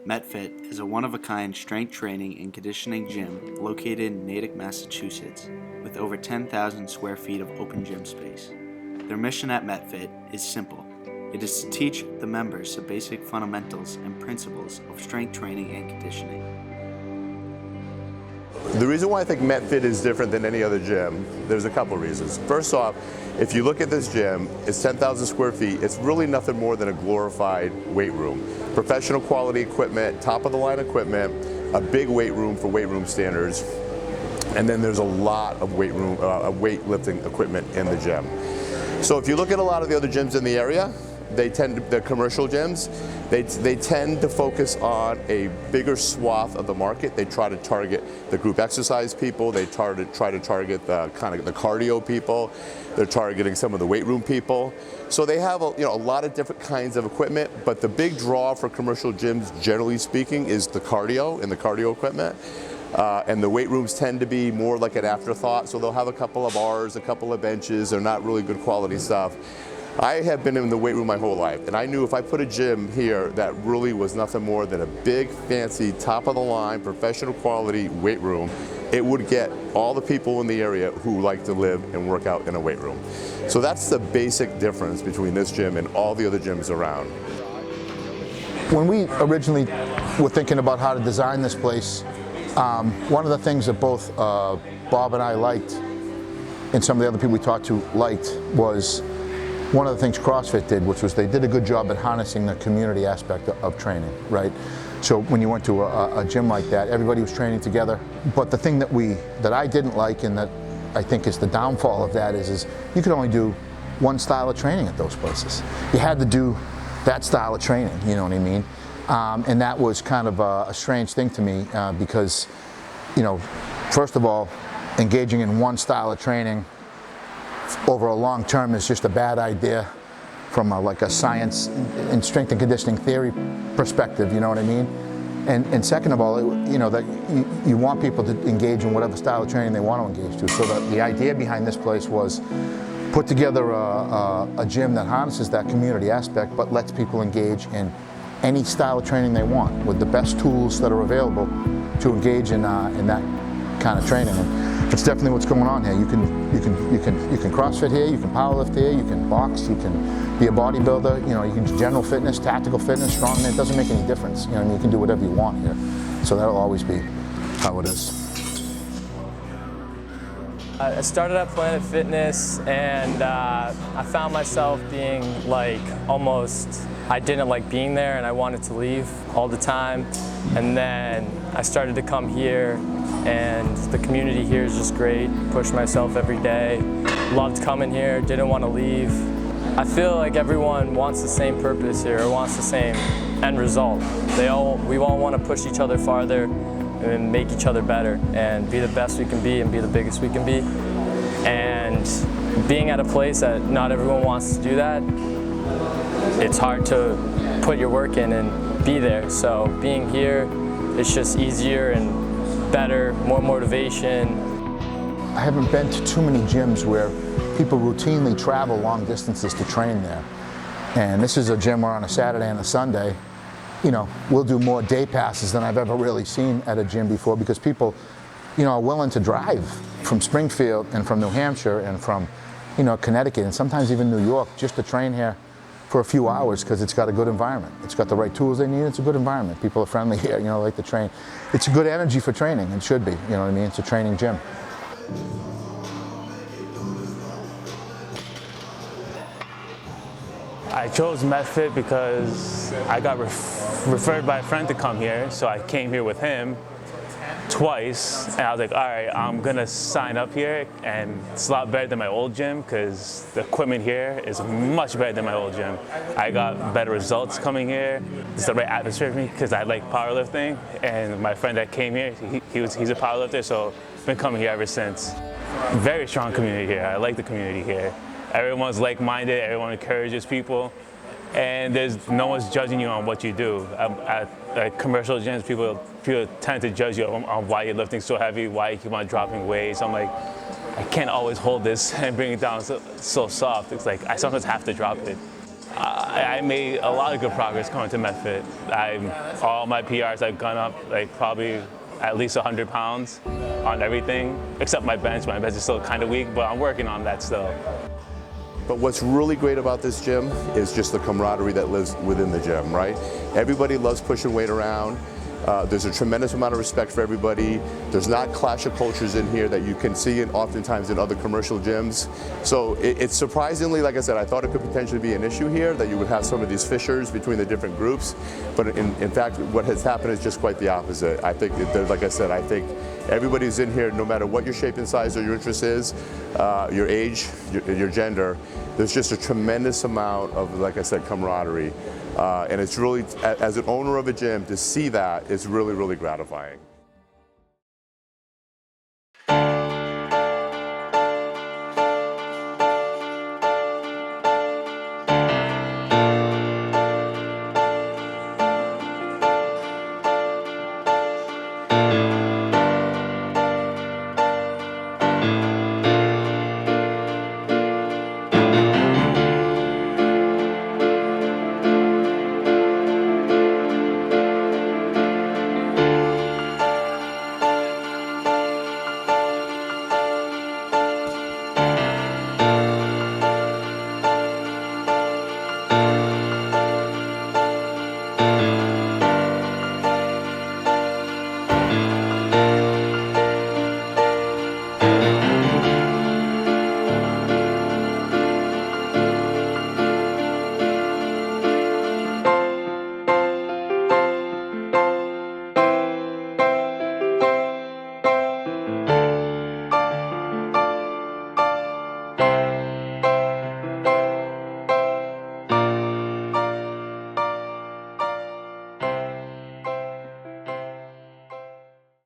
METfit is a one-of-a-kind strength training and conditioning gym located in Natick, Massachusetts, with over 10,000 square feet of open gym space. Their mission at METfit is simple. It is to teach the members the basic fundamentals and principles of strength training and conditioning. The reason why I think METfit is different than any other gym, there's a couple of reasons. First off, if you look at this gym, it's 10,000 square feet. It's really nothing more than a glorified weight room. Professional quality equipment, top of the line equipment, a big weight room for weight room standards, and then there's a lot of weightlifting equipment in the gym. So if you look at a lot of the other gyms in the area, the commercial gyms, they tend to focus on a bigger swath of the market. They try to target the group exercise people. They try to target the cardio people. They're targeting some of the weight room people. So they have a lot of different kinds of equipment. But the big draw for commercial gyms, generally speaking, is the cardio and the cardio equipment. And the weight rooms tend to be more like an afterthought. So they'll have a couple of bars, a couple of benches. They're not really good quality stuff. I have been in the weight room my whole life, and I knew if I put a gym here that really was nothing more than a big, fancy, top-of-the-line, professional quality weight room, it would get all the people in the area who like to live and work out in a weight room. So that's the basic difference between this gym and all the other gyms around. When we originally were thinking about how to design this place, one of the things that both Bob and I liked, and some of the other people we talked to liked, was one of the things CrossFit did, which was they did a good job at harnessing the community aspect of training, right? So when you went to a gym like that, everybody was training together. But the thing that I didn't like, and that I think is the downfall of that, is you could only do one style of training at those places. You had to do that style of training, you know what I mean? And that was kind of a strange thing to me because, first of all, engaging in one style of training over a long term is just a bad idea from like a science and strength and conditioning theory perspective, you know what I mean? And second of all, that you want people to engage in whatever style of training they want to engage to. So the idea behind this place was put together a gym that harnesses that community aspect, but lets people engage in any style of training they want with the best tools that are available to engage in that kind of training. And it's definitely what's going on here. You can CrossFit here, you can powerlift here, you can box, you can be a bodybuilder, you can do general fitness, tactical fitness, strongman. It doesn't make any difference. You can do whatever you want here. So that'll always be how it is. I started at Planet Fitness, and I found myself being I didn't like being there, and I wanted to leave all the time. And then I started to come here, and the community here is just great. Pushed myself every day. Loved coming here, didn't want to leave. I feel like everyone wants the same purpose here, or wants the same end result. We all want to push each other farther and make each other better and be the best we can be and be the biggest we can be. And being at a place that not everyone wants to do that, it's hard to put your work in and be there. So being here, it's just easier and better, more motivation. I haven't been to too many gyms where people routinely travel long distances to train there. And this is a gym where on a Saturday and a Sunday, we'll do more day passes than I've ever really seen at a gym before, because people, are willing to drive from Springfield and from New Hampshire and from, Connecticut and sometimes even New York just to train here for a few hours because it's got a good environment. It's got the right tools they need. It's a good environment. People are friendly here, like to train. It's a good energy for training. It should be, you know what I mean? It's a training gym. I chose METfit because I got referred by a friend to come here, so I came here with him twice, and I was like, all right, I'm gonna sign up here, and it's a lot better than my old gym because the equipment here is much better than my old gym. I got better results coming here. It's the right atmosphere for me because I like powerlifting, and my friend that came here, he's a powerlifter, so I've been coming here ever since. Very strong community here. I like the community here. Everyone's like-minded, everyone encourages people, and no one's judging you on what you do. At commercial gyms, people tend to judge you on why you're lifting so heavy, why you keep on dropping weights. I'm like, I can't always hold this and bring it down so soft. It's like I sometimes have to drop it. I made a lot of good progress coming to METfit. All my PRs, I've gone up like probably at least 100 pounds on everything, except my bench. My bench is still kind of weak, but I'm working on that still. But what's really great about this gym is just the camaraderie that lives within the gym, right? Everybody loves pushing weight around. There's a tremendous amount of respect for everybody. There's not clash of cultures in here that you can see oftentimes in other commercial gyms. So it's surprisingly, like I said, I thought it could potentially be an issue here, that you would have some of these fissures between the different groups. But in fact, what has happened is just quite the opposite. I think, like I said, I think everybody's in here, no matter what your shape and size or your interest is, your age, your gender, there's just a tremendous amount of, like I said, camaraderie. And it's really, as an owner of a gym, to see that is really, really gratifying.